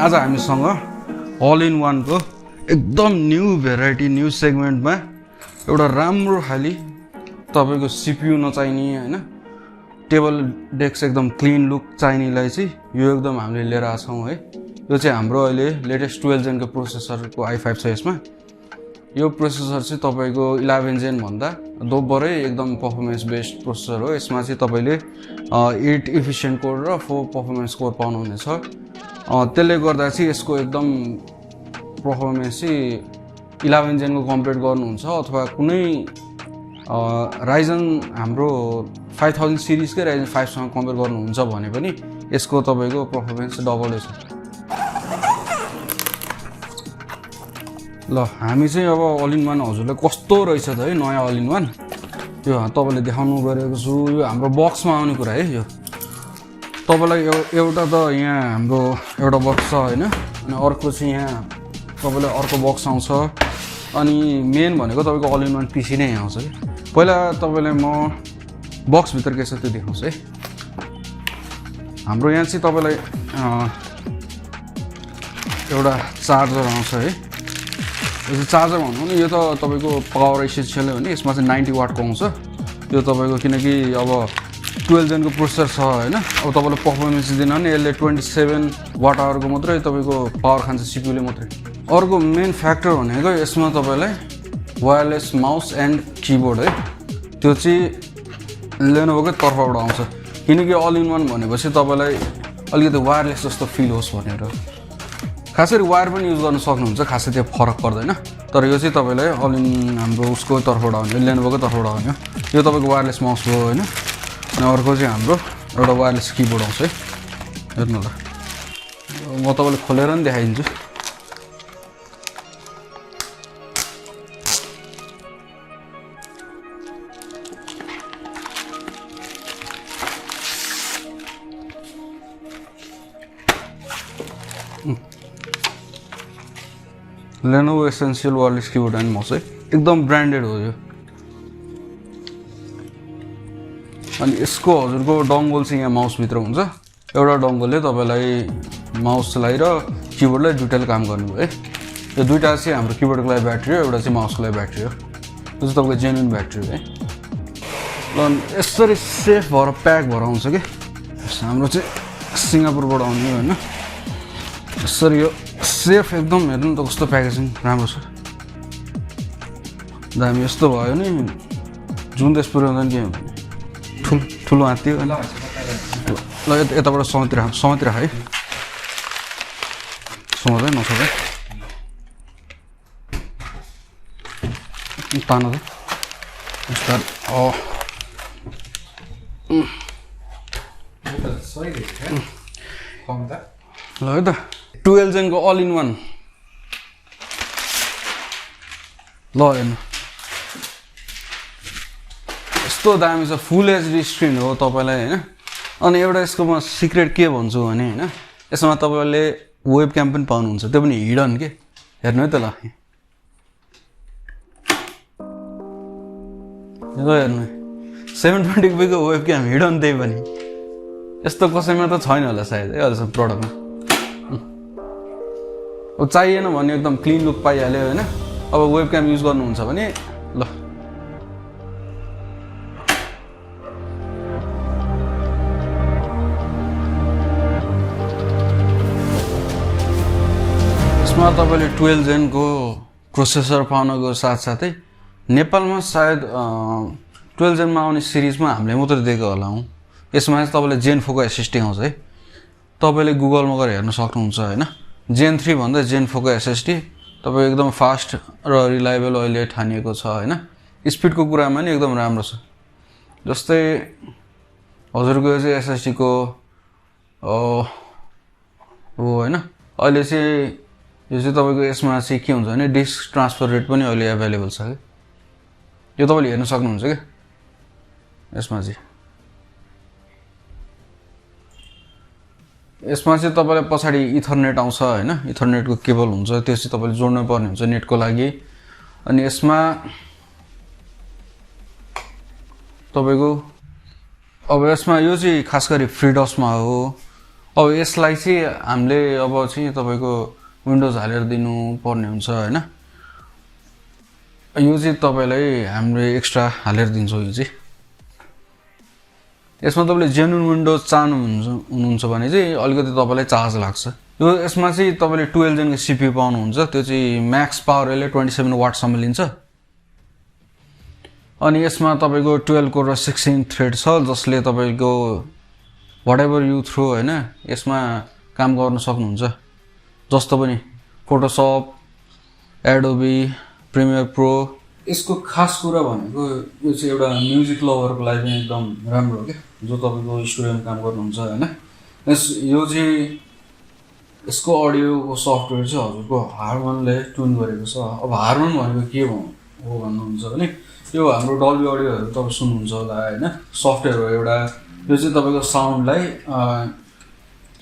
आज हामीसँग all in one को एकदम न्यू भेराइटी न्यू सेगमेन्टमा एउटा राम्रो खाली तपाईको सीपीयू नचाहिने हैन टेबल डेस्क एकदम क्लीन लुक चाहिनेलाई चाहिँ यो एकदम हामीले लिएर आएको छौं है। यो चाहिँ हाम्रो अहिले लेटेस्ट 12 जेन को प्रोसेसरको i5 छ यसमा। यो प्रोसेसर चाहिँ तपाईको 11 जेन भन्दा दोब्बरै एकदम परफर्मेन्स बेस्ड प्रोसेसर हो। यसमा चाहिँ तपाईले 8 एफिसिएन्ट कोर र 4 परफर्मेन्स कोर पाउनुहुनेछ। त्यसले गर्दा चाहिँ यसको एकदम परफर्मेन्स चाहिँ 11 जेन को कम्पेयर गर्नुहुन्छ अथवा कुनै राइजन हाम्रो 5000 सिरिज के राइजन 5 सँग कम्पेयर गर्नुहुन्छ भने पनि यसको तपाईको परफर्मेन्स डबल छ। ल हामी चाहिँ अब ऑल इन वन हजुरले कस्तो रहेछ त है नयाँ ऑल इन वन यो तपाईले देखाउनु गरेको छु। यो हाम्रो बक्समा आउने कुरा है। यो तपाईलाई एउटा त यहाँ हाम्रो एउटा बक्स छ हैन अनि अर्को चाहिँ यहाँ तपाईलाई अर्को बक्स आउँछ अनि मेन भनेको तपाईको ऑल इन वन पीसी नै आउँछ है। पहिला तपाईलाई म बक्स भित्र के छ त्यो देखाउँछु है। हाम्रो यहाँ चाहिँ तपाईलाई एउटा चार्जर आउँछ है। यो चार्जर भन्नु नि यो त तपाईको पावर एसेन्शियल हो भने यसमा चाहिँ 90 वाट को आउँछ। यो तपाईको किनकि अब 12 जेन को प्रोसेसर छ हैन अब तपाईले परफर्मेन्स दिन नि यसले 27 वाट आवर को मात्रै तपाईको पावर खान्छ सीपीयू ले मात्रै। अर्को मेन फ्याक्टर भनेको यसमा तपाईलाई वायरलेस माउस एन्ड कीबोर्ड है त्यो चाहिँ Lenovo को तर्फबाट आउँछ। किनकि ऑल इन वन भनेपछि तपाईलाई अलिकति वायरलेस जस्तो फिल होस् भनेर खासरी वायर पनि युज गर्न सक्नुहुन्छ। खासै त्यो फरक पर्दैन तर यो चाहिँ तपाईलाई ऑल इन हाम्रो उसको तर्फबाट आउने Lenovo को तर्फबाट आउने यो तपाईको वायरलेस माउस हो हैन। अनि अर्को चाहिँ हाम्रो एउटा वायरलेस कीबोर्ड आउँछ है। हेर्नु ल म तपाईलाई खोलेर नि देखाइदिन्छु। Lenovo Essential Wireless Keyboard and Mouse है एकदम ब्रान्डेड हो यो। अनि यसको हजुरको डोंगल चाहिँ यहाँ माउस भित्र हुन्छ। एउटा डोंगलले तपाईलाई माउसलाई र कीबोर्डलाई दुईटाले काम गर्ने है। यो दुईटा चाहिँ हाम्रो कीबोर्डको लागि ब्याट्री हो एउटा चाहिँ माउसको लागि ब्याट्री हो। यो चाहिँ तपाईको जेन्युइन ब्याट्री हो है। ल यसरी सेफ भएर प्याक भएर आउँछ के हाम्रो चाहिँ सिङ्गापुरबाट आउने हो हैन। यसरी यो सेफ एकदम हेर्नु त कस्तो प्याकेजिङ राम्रो छ दामी। यस्तो भयो नि जुन देश पुर्याउँदैन के ठुलो हात्ती हो। ल यताबाट समातिर है समाउँदै नसक्दै तान त ल है त 12 जेन को ऑल इन वन ल हेर्नु यस्तो दामी छ फुल एचडी स्क्रिन हो तपाईलाई हैन। अनि एउटा यसको म सिक्रेट के भन्छु भने हैन यसमा तपाईले वेबक्याम पनि पाउनुहुन्छ त्यो पनि हिडन के हेर्नु है त ल यो हेर्नु 720p को वेबक्याम हिडन त्यही पनि यस्तो कसैमा त छैन होला सायद है अहिलेसम्म प्रोडक्टमा। अब चाहिएन भने एकदम क्लीन लुक पाइहाल्यो हैन। अब वेबक्याम युज गर्नुहुन्छ भने ल यसमा तपाईले 12 जेन को प्रोसेसर पाउनको साथसाथै नेपालमा सायद 12 जेन मा आउने सिरिजमा हामीले मात्र दिएको होला हौ। यसमा चाहिँ तपाईले जेन 4 को एसएसडी आउँछ है। तपाईले गुगलमा गएर हेर्न सक्नुहुन्छ हैन। जेन 3 भन्दा जेन 4 को एसएसडी तपाईको एकदम फास्ट र रिलायबल अहिले ठानिएको छ हैन। स्पिडको कुरामा नि एकदम राम्रो छ। जस्तै हजुरको यो चाहिँ एसएसडी को हो हैन। अहिले चाहिँ यो चाहिँ तपाईको यसमा चाहिँ के हुन्छ भने डिस्क ट्रान्सफर रेट पनि अहिले अवेलेबल छ के यो तपाईले हेर्न सक्नुहुन्छ के यसमा चाहिँ। यसमा चाहिँ तपाईलाई पछाडी इथरनेट आउँछ हैन। इथरनेटको केबल हुन्छ त्यो चाहिँ तपाईले जोड्नु पर्ने हुन्छ नेटको लागि। अनि यसमा तपाईको अब यसमा यो चाहिँ खास गरी फ्रीडसमा हो अब यसलाई चाहिँ हामीले अब चाहिँ तपाईको विन्डोज हालेर दिनु पर्ने हुन्छ हैन यो चाहिँ तपाईलाई हामीले एक्स्ट्रा हालेर दिन्छौँ यो चाहिँ यसमा तपाईले जेन्युइन विन्डोज चाहनुहुन्छ भने चाहिँ अलिकति तपाईलाई चार्ज लाग्छ यो यसमा चाहिँ तपाईले 12 जेनको सीपीयू पाउनुहुन्छ त्यो चाहिँ म्याक्स पावर यसले 27 वाट सम्म लिन्छ अनि यसमा तपाईको 12 कोर र 16 थ्रेड छ जसले तपाईको व्हाटएभर यु थ्रो हैन यसमा काम गर्न सक्नुहुन्छ जस्तो पनि फोटोशप एडोबी प्रिमियर प्रो यसको खास कुरा भनेको यो चाहिँ एउटा म्युजिक लभरको लागि पनि एकदम राम्रो हो के जो तपाईको स्टुडियोमा काम गर्नुहुन्छ हैन यो चाहिँ यसको अडियोको सफ्टवेयर चाहिँ हजुरको हार्मनले ट्युन गरेको छ अब हार्मन भनेको के हो भन्नुहुन्छ भने यो हाम्रो डल्बी अडियोहरु तपाईले सुन्नुहुन्छ होला हैन सफ्टवेयर हो एउटा यो चाहिँ तपाईको साउन्डलाई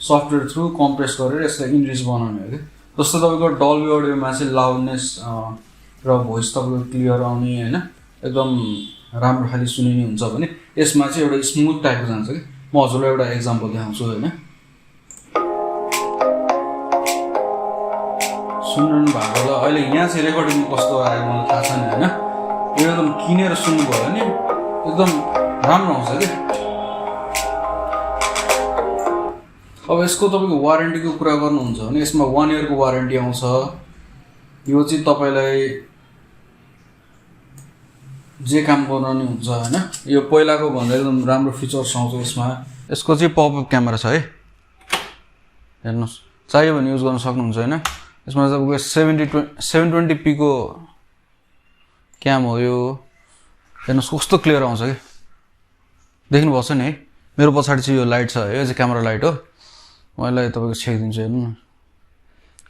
सफ्टवेयर थ्रु कम्प्रेस गरेर यसलाई इनरिच बनाउने हो के जस्तो तपाईको डल्बी अडियोमा चाहिँ लाउडनेस र भोइस तपाईको क्लियर आउने हैन एकदम राम्रो खाली सुनिने हुन्छ भने यसमा चाहिँ एउटा स्मुथ टाइपको जान्छ के म हजुरलाई एउटा एक्जाम्पल देखाउँछु हैन सुन्नु भएको होला अहिले यहाँ चाहिँ रेकर्डिङ कस्तो आयो मलाई थाहा छैन हैन यो एकदम किनेर सुन्नु भयो भने एकदम राम्रो आउँछ के अब यसको तपाईको वारेन्टीको कुरा गर्नुहुन्छ भने यसमा 1 इयरको वारेन्टी आउँछ यो चाहिँ तपाईलाई जे काम गर्नु हुन्छ हैन यो पहिलाको भन्दा एकदम राम्रो फिचर्स आउँछ यसमा यसको चाहिँ पपअप क्यामेरा छ है हेर्नुस् चाहियो भने युज गर्न सक्नुहुन्छ हैन यसमा तपाईको 720p को क्याम हो यो हेर्नुस् कस्तो क्लियर आउँछ के देख्नु भएको छ नि है मेरो पछाडी चाहिँ यो लाइट छ यो चाहिँ क्यामेरा लाइट हो मैले तपाईको छेकिदिन्छु हेर्नु न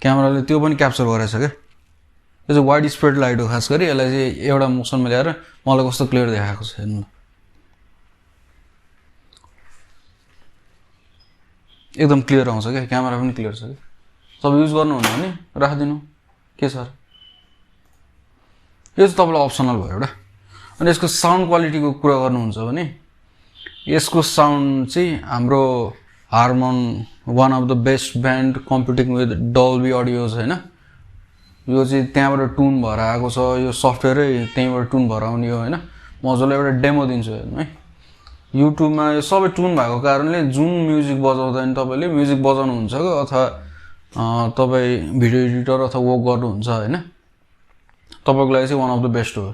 क्यामेराले त्यो पनि क्याप्चर गरेछ के यो चाहिँ वाइड स्प्रेड लाइट हो खास गरी यसलाई चाहिँ एउटा मोसनमा ल्याएर मलाई कस्तो क्लियर देखाएको छ हेर्नु एकदम क्लियर आउँछ के क्यामेरा पनि क्लियर छ के सब युज गर्नुहुन्न भने राखिदिनु के छ यो चाहिँ तपाईलाई अप्सनल भयो एउटा अनि यसको साउन्ड क्वालिटीको कुरा गर्नुहुन्छ भने यसको साउन्ड चाहिँ हाम्रो Harman one of the best band competing with Dolby audios हैन यो चाहिँ त्यहाँबाट ट्युन भएर आएको छ यो सफ्टवेयरै त्यहीँबाट ट्युन भएर आउने हो हैन म हजुरलाई एउटा डेमो दिन्छु हेर्नु है युट्युबमा यो सबै ट्युन भएको कारणले जुन म्युजिक बजाउँदा नि तपाईले म्युजिक बजाउनुहुन्छ अथवा तपाई भिडियो एडिटर अथवा वर्क गर्नुहुन्छ हैन तपाईको लागि चाहिँ वान अफ द बेस्ट हो